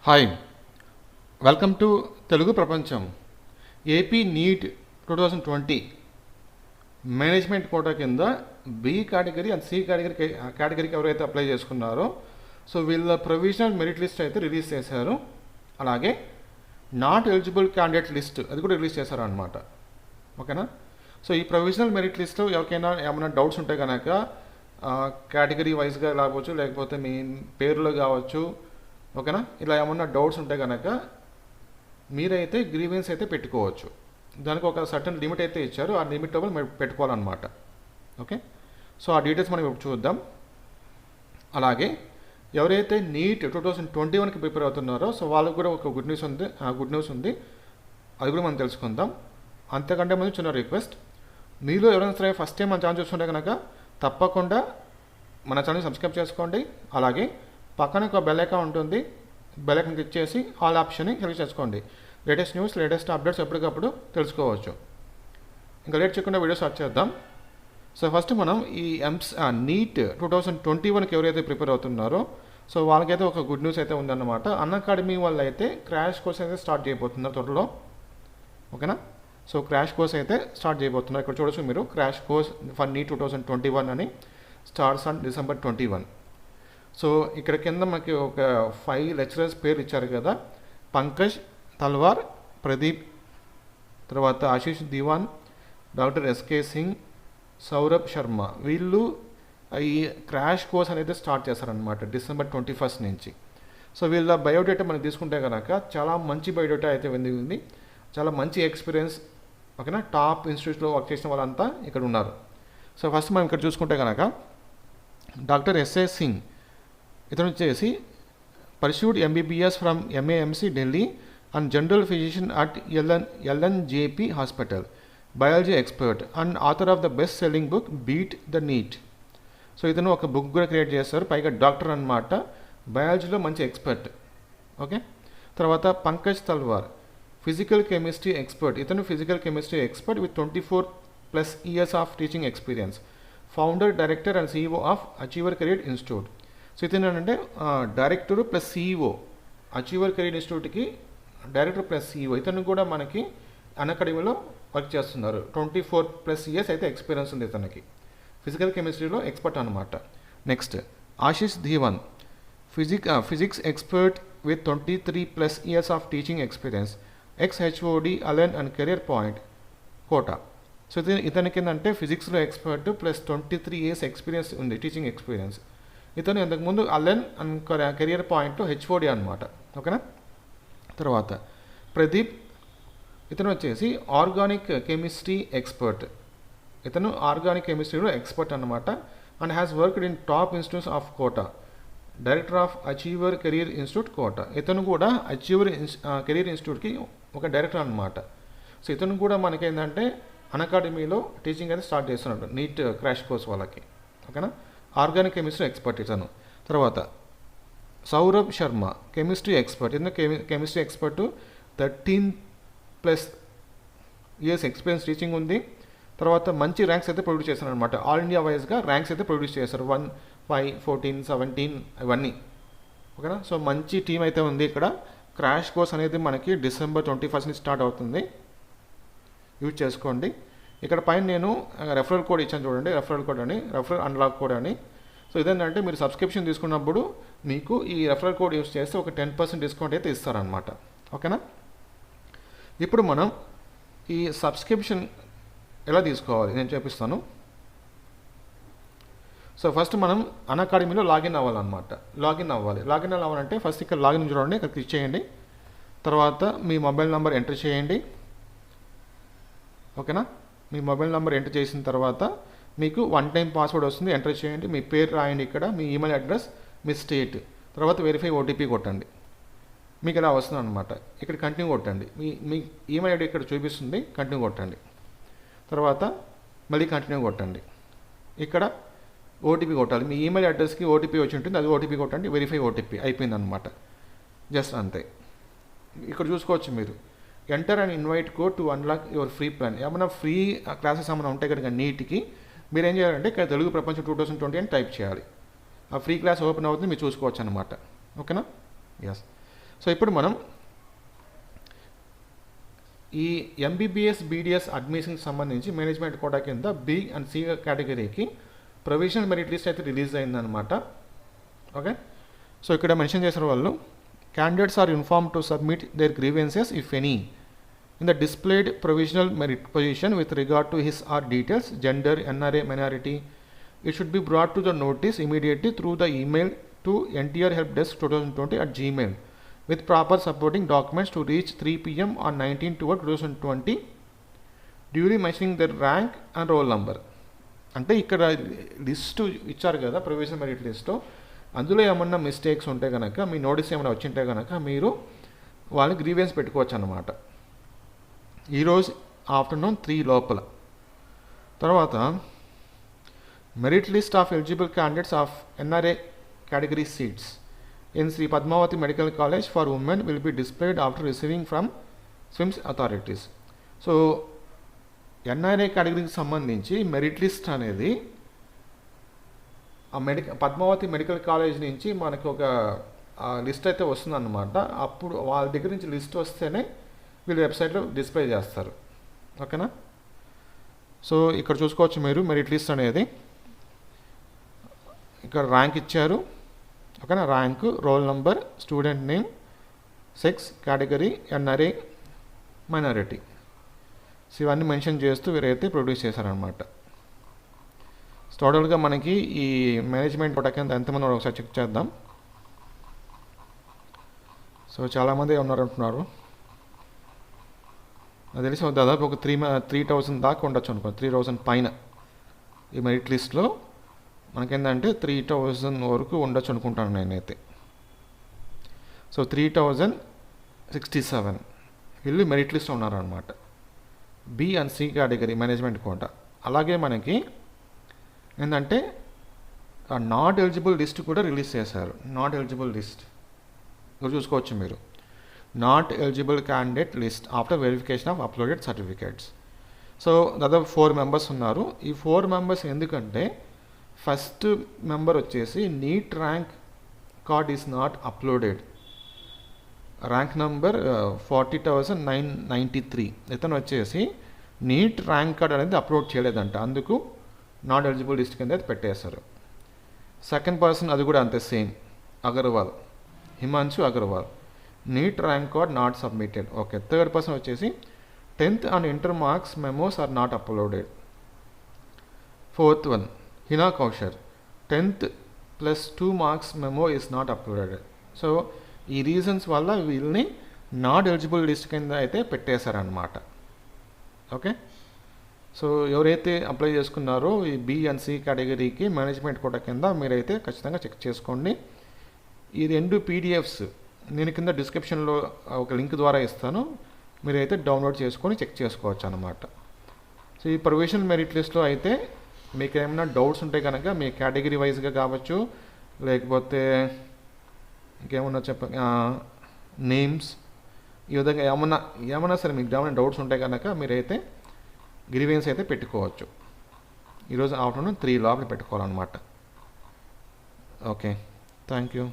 Hi, welcome to Telugu ప్రపంచం. AP neat 2020 management quota కింద B category and C కేటగిరీకి ఎవరైతే అప్లై చేసుకున్నారో సో వీళ్ళ ప్రొవిజనల్ మెరిట్ లిస్ట్ అయితే రిలీజ్ చేశారు. అలాగే నాట్ ఎలిజిబుల్ క్యాండిడేట్ లిస్ట్ అది కూడా రిలీజ్ చేశారు అనమాట. ఓకేనా. సో ఈ ప్రొవిజనల్ మెరిట్ లిస్ట్లో ఎవరికైనా ఏమైనా డౌట్స్ ఉంటే కనుక కేటగిరీ వైజ్గా కావచ్చు, లేకపోతే మీ పేరులో కావచ్చు, ఓకేనా, ఇలా ఏమన్నా డౌట్స్ ఉంటే కనుక మీరైతే గ్రీవెన్స్ అయితే పెట్టుకోవచ్చు. దానికి ఒక సర్టన్ లిమిట్ అయితే ఇచ్చారు, ఆ లిమిట్ లోపల మీరు పెట్టుకోవాలన్నమాట. ఓకే. సో ఆ డీటెయిల్స్ మనం ఇప్పుడు చూద్దాం. అలాగే ఎవరైతే నీట్ 2021కి ప్రిపేర్ అవుతున్నారో సో వాళ్ళకు కూడా ఒక గుడ్ న్యూస్ ఉంది, అది కూడా మనం తెలుసుకుందాం. అంతకంటే ముందు చిన్న రిక్వెస్ట్, మీలో ఎవరైనా సరే ఫస్ట్ టైం మన ఛానల్ చూస్తుంటే కనుక తప్పకుండా మన ఛానల్ సబ్స్క్రైబ్ చేసుకోండి. అలాగే పక్కన ఒక బెల్ ఐకాన్ ఉంటుంది, బెల్ ఐకాన్ క్లిక్ చేసి ఆల్ ఆప్షన్ని సెలెక్ట్ చేసుకోండి. లేటెస్ట్ న్యూస్, లేటెస్ట్ అప్డేట్స్ ఎప్పటికప్పుడు తెలుసుకోవచ్చు. ఇంకా లేట్ చేయకుండా వీడియో స్టార్ట్ చేద్దాం. సో ఫస్ట్ మనం ఈ నీట్ 2021కి ఎవరైతే ప్రిపేర్ అవుతున్నారో సో వాళ్ళకైతే ఒక గుడ్ న్యూస్ అయితే ఉందన్నమాట. అన్అకాడమీ వాళ్ళు అయితే క్రాష్ కోర్స్ అయితే స్టార్ట్ చేయబోతున్నారు త్వరలో. ఓకేనా. సో క్రాష్ కోర్స్ అయితే స్టార్ట్ చేయబోతున్నారు. ఇక్కడ చూడొచ్చు మీరు, క్రాష్ కోర్స్ ఫర్ నీట్ 2021 అని స్టార్ట్స్ ఆన్ December 21. సో ఇక్కడ కింద మనకి ఒక 5 లెక్చరర్స్ పేరు ఇచ్చారు కదా, పంకజ్ తల్వార్, ప్రదీప్, తర్వాత ఆశీష్ దివాన్, డాక్టర్ ఎస్కే సింగ్, సౌరభ్ శర్మ. వీళ్ళు ఈ క్రాష్ కోర్స్ అనేది స్టార్ట్ చేస్తారనమాట December 21 నుంచి. సో వీళ్ళ బయోడేటా మనం తీసుకుంటే కనుక చాలా మంచి బయోడేటా అయితే ఉంది, చాలా మంచి ఎక్స్పీరియన్స్. ఓకేనా. టాప్ ఇన్స్టిట్యూట్లో వర్క్ చేసిన వాళ్ళంతా ఇక్కడ ఉన్నారు. సో ఫస్ట్ మనం ఇక్కడ చూసుకుంటే కనుక డాక్టర్ ఎస్ఏ సింగ్, ఇతను వచ్చేసి pursued MBBS from MAMC Delhi and general physician at LNJP hospital, biology expert and author of the best selling book beat the NEET. So ఇతను ఒక బుక్ కూడా క్రియేట్ చేస్తారు, పైగా డాక్టర్ అనమాట, బయాలజీలో మంచి ఎక్స్పర్ట్. ఓకే. తర్వాత Pankaj Talwar, physical chemistry expert. ఇతను physical chemistry expert with 24+ years of teaching experience, founder, director and CEO of achiever career institute. So ఇతను ఏంటంటే director plus CEO, achiever career ఇన్స్టిట్యూట్కి డైరెక్టర్ ప్లస్ CEO. ఇతను కూడా మనకి అన్అకాడమీలో వర్క్ చేస్తున్నారు. 24+ years అయితే ఎక్స్పీరియన్స్ ఉంది ఇతనికి, ఫిజికల్ కెమిస్ట్రీలో ఎక్స్పర్ట్ అనమాట. Next Ashish Dhiwan, physics expert with 23+ years of teaching experience, ex-HOD Allen and career point Kota. So ఇతనికి ఏంటంటే ఫిజిక్స్లో ఎక్స్పర్ట్ ప్లస్ 23 years ఎక్స్పీరియన్స్ ఉంది, టీచింగ్ ఎక్స్పీరియన్స్. ఇతను ఇంతకుముందు అలెన్ అండ్ కెరియర్ పాయింట్లో HOD అనమాట. ఓకేనా. తర్వాత ప్రదీప్, ఇతను వచ్చేసి ఆర్గానిక్ కెమిస్ట్రీ ఎక్స్పర్ట్. ఇతను ఆర్గానిక్ కెమిస్ట్రీలో ఎక్స్పర్ట్ అనమాట and has worked in top institutes of Kota, director of achiever career institute Kota. ఇతను కూడా అచీవర్ కెరీర్ ఇన్స్టిట్యూట్కి ఒక డైరెక్టర్ అనమాట. సో ఇతను కూడా మనకి ఏంటంటే అన్అకాడమీలో టీచింగ్ అయితే స్టార్ట్ చేస్తున్నాడు నీట్ క్రాష్ కోర్స్ వాళ్ళకి. ఓకేనా. ఆర్గానిక్ కెమిస్ట్రీ ఎక్స్పర్ట్ ఇతను. తర్వాత సౌరభ్ శర్మ, కెమిస్ట్రీ ఎక్స్పర్ట్. ఇతను chemistry expert, 13+ years experience teaching ఉంది. తర్వాత మంచి ర్యాంక్స్ అయితే ప్రొడ్యూస్ చేస్తారు అనమాట, ఆల్ ఇండియా వైజ్గా ర్యాంక్స్ అయితే ప్రొడ్యూస్ చేస్తారు, 1, 5, 14, 17 ఇవన్నీ. ఓకేనా. సో మంచి టీం అయితే ఉంది ఇక్కడ. క్రాష్ కోర్స్ అనేది మనకి December 21 నుంచి స్టార్ట్ అవుతుంది, యూజ్ చేసుకోండి. ఇక్కడ పైన నేను రెఫరల్ కోడ్ ఇచ్చాను చూడండి, రెఫరల్ కోడ్ అని, రెఫరల్ అన్లాక్ కోడ్ అని. సో ఇదేంటంటే మీరు సబ్స్క్రిప్షన్ తీసుకున్నప్పుడు మీకు ఈ రెఫరల్ కోడ్ యూజ్ చేస్తే ఒక 10% డిస్కౌంట్ అయితే ఇస్తారనమాట. ఓకేనా. ఇప్పుడు మనం ఈ సబ్స్క్రిప్షన్ ఎలా తీసుకోవాలి నేను చూపిస్తాను. సో ఫస్ట్ మనం అన్అకాడమీలో లాగిన్ అవ్వాలన్నమాట. లాగిన్ అవ్వాలంటే ఫస్ట్ ఇక్కడ లాగిన్ చూడండి, ఇక్కడ క్లిక్ చేయండి. తర్వాత మీ మొబైల్ నెంబర్ ఎంటర్ చేయండి. ఓకేనా. మీ మొబైల్ నెంబర్ ఎంటర్ చేసిన తర్వాత మీకు 1 time పాస్వర్డ్ వస్తుంది, ఎంటర్ చేయండి. మీ పేరు రాయండి, ఇక్కడ మీ ఈమెయిల్ అడ్రస్, మీ స్టేట్, తర్వాత వెరిఫై OTP కొట్టండి. మీకు ఇలా వస్తుంది అనమాట. ఇక్కడ కంటిన్యూ కొట్టండి. మీ ఈమెయిల్ ఐడి ఇక్కడ చూపిస్తుంది, కంటిన్యూ కొట్టండి. తర్వాత మళ్ళీ కంటిన్యూ కొట్టండి. ఇక్కడ OTP కొట్టాలి. మీ ఈమెయిల్ అడ్రస్కి OTP వచ్చి ఉంటుంది, అది OTP కొట్టండి. వెరిఫై OTP అయిపోయింది అనమాట. జస్ట్ అంతే. ఇక్కడ చూసుకోవచ్చు మీరు, enter and invite code to unlock your free plan. ఏమైనా ఫ్రీ క్లాసెస్ ఏమైనా ఉంటాయి కనుక నీట్కి మీరు ఏం చేయాలంటే ఇక్కడ తెలుగు ప్రపంచం 2020 అని టైప్ చేయాలి. ఆ ఫ్రీ క్లాస్ ఓపెన్ అవుతుంది, మీరు చూసుకోవచ్చు అనమాట. ఓకేనా. ఎస్. సో ఇప్పుడు మనం ఈ ఎంబీబీఎస్ బీడీఎస్ అడ్మిషన్కి సంబంధించి మేనేజ్మెంట్ కోటా కింద బి అండ్ సి కేటగిరీకి ప్రొవిజనల్ మెరిట్ లిస్ట్ అయితే రిలీజ్ అయిందనమాట. ఓకే, సో ఇక్కడ మెన్షన్ చేసిన వాళ్ళు candidates are inform to submit their grievances if any in the displayed provisional merit position with regard to his or details, gender, NRA, minority. It should be brought to the notice immediately through the email to NTR Help Desk 2020 at Gmail with proper supporting documents to reach 3 p.m. on 19/2020, duly mentioning their rank and roll number. అంటే ఇక్కడ list ఇచ్చారు కదా provisional merit list, అందులో ఏమన్నా mistakes ఉంటే కనుక, మీ notice ఏమైనా వచ్చింటే కనుక మీరు వాళ్ళని గ్రీవెన్స్ పెట్టుకోవచ్చు అన్నమాట. ఈరోజు ఆఫ్టర్నూన్ 3 లోపల. తర్వాత merit list of eligible candidates of NRA category seats in Shri Padmavati medical college for women will be displayed after receiving from SVIMS authorities. So NRA కేటగిరీకి సంబంధించి మెరిట్ లిస్ట్ అనేది ఆ పద్మావతి మెడికల్ కాలేజ్ నుంచి మనకు ఒక లిస్ట్ అయితే వస్తుందన్నమాట. అప్పుడు వాళ్ళ దగ్గర నుంచి లిస్ట్ వస్తేనే వీళ్ళు వెబ్సైట్లో డిస్ప్లే చేస్తారు. ఓకేనా, సో ఇక్కడ చూసుకోవచ్చు మీరు మెరిట్ లిస్ట్ అనేది. ఇక్కడ ర్యాంక్ ఇచ్చారు. ఓకేనా, rank, roll number, student name, sex, category, NRA, minority, so ఇవన్నీ మెన్షన్ చేస్తూ వీరైతే ప్రొడ్యూస్ చేశారనమాట. టోటల్గా మనకి ఈ మేనేజ్మెంట్ కోటా కింద ఎంతమంది ఒకసారి చెక్ చేద్దాం. సో చాలామంది ఉన్నారంటున్నారు. నాకు తెలిసి దాదాపు ఒక 3,000 దాకా ఉండొచ్చు అనుకో, 3,000 పైన ఈ మెరిట్ లిస్ట్లో మనకేంటంటే 3,000 వరకు ఉండొచ్చు అనుకుంటాను నేనైతే. సో 3,067 వీళ్ళు మెరిట్ లిస్ట్లో ఉన్నారనమాట, B and C category management quota. అలాగే మనకి ఏంటంటే నాట్ ఎలిజిబుల్ లిస్ట్ కూడా రిలీజ్ చేశారు. నాట్ ఎలిజిబుల్ లిస్ట్ ఇక్కడ చూసుకోవచ్చు మీరు. Not eligible candidate list after verification of uploaded certificates. So దాదాపు 4 మెంబర్స్ ఉన్నారు. ఈ 4 మెంబర్స్ ఎందుకంటే ఫస్ట్ మెంబర్ వచ్చేసి NEET rank card is not uploaded, rank number 40,993. ఇతను వచ్చేసి నీట్ ర్యాంక్ కార్డ్ అనేది అప్లోడ్ చేయలేదంట, అందుకు నాట్ ఎలిజిబుల్ లిస్ట్ కింద పెట్టేశారు. సెకండ్ పర్సన్ అది కూడా అంతే, same, Agarwal, Himanshu Agarwal, NEET rank card not submitted. Okay, third person వచ్చేసి 10th and inter marks memos are not uploaded. Fourth one Hina Kausar, 10th +2 marks memo is not uploaded. So ఈ reasons వల్ల వీళ్ళని not eligible list కింద అయితే పెట్టేశారనమాట. ఓకే, సో ఎవరైతే apply చేసుకున్నారో ఈ బి అండ్ సి కేటగిరీకి మేనేజ్మెంట్ కోటా కింద మీరైతే ఖచ్చితంగా చెక్ చేసుకోండి. ఈ 2 పీడిఎఫ్స్ నేను కింద డిస్క్రిప్షన్లో ఒక లింక్ ద్వారా ఇస్తాను, మీరైతే డౌన్లోడ్ చేసుకొని చెక్ చేసుకోవచ్చు అన్నమాట. సో ఈ ప్రొవిజనల్ మెరిట్ లిస్ట్లో అయితే మీకు ఏమైనా డౌట్స్ ఉంటే కనుక మీ కేటగిరీ వైజ్గా కావచ్చు, లేకపోతే ఇంకేమన్నా నేమ్స్, ఈ విధంగా ఏమన్నా సరే మీకు ఏమైనా డౌట్స్ ఉంటే కనుక మీరైతే గ్రీవెన్స్ అయితే పెట్టుకోవచ్చు. ఈరోజు ఆఫ్టర్నూన్ 3 లోపల పెట్టుకోవాలన్నమాట. Okay, thank you.